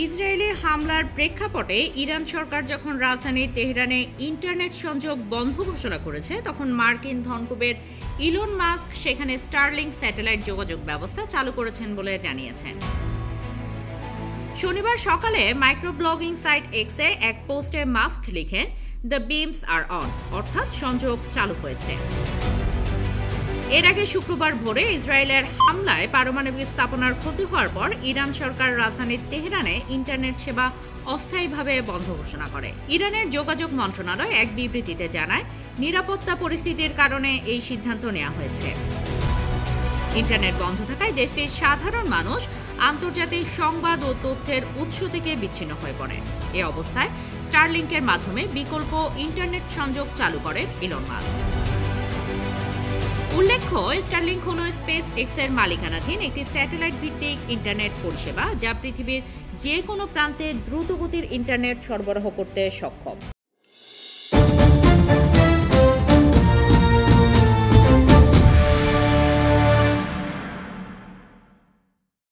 Israeli হামলার প্রেক্ষাপটে Iran সরকার যখন রাজধানী তেহরানে ইন্টারনেট সংযোগ বন্ধ ঘোষণা করেছে, তখন মার্কিন ধনকুবের ইলন মাস্ক সেখানে স্টারলিংক স্যাটেলাইট যোগাযোগ ব্যবস্থা চালু করেছেন বলে জানিয়েছেন। শনিবার সকালে মাইক্রো ব্লগিং সাইট এক্সে এক পোস্টে মাস্ক লিখেন, দ্য বিমস আর অন, অর্থাৎ সংযোগ চালু হয়েছে। এর আগে শুক্রবার ভোরে ইসরায়েলের হামলায় পারমাণবিক স্থাপনার ক্ষতি হওয়ার পর ইরান সরকার রাজধানী তেহরানে ইন্টারনেট সেবা অস্থায়ীভাবে বন্ধ ঘোষণা করে। ইরানের যোগাযোগ মন্ত্রণালয় এক বিবৃতিতে জানায়, নিরাপত্তা পরিস্থিতির কারণে এই সিদ্ধান্ত নেওয়া হয়েছে। ইন্টারনেট বন্ধ থাকায় দেশটির সাধারণ মানুষ আন্তর্জাতিক সংবাদ ও তথ্যের উৎস থেকে বিচ্ছিন্ন হয়ে পড়ে। এ অবস্থায় স্টারলিংকের মাধ্যমে বিকল্প ইন্টারনেট সংযোগ চালু করেন ইলন মাস্ক। উল্লেখ্য, স্টারলিংক হল স্পেস এক্সের মালিকানাধীন একটি স্যাটেলাইট ভিত্তিক ইন্টারনেট পরিষেবা, যা পৃথিবীর যে কোনো প্রান্তে দ্রুতগতির ইন্টারনেট সরবরাহ করতে সক্ষম।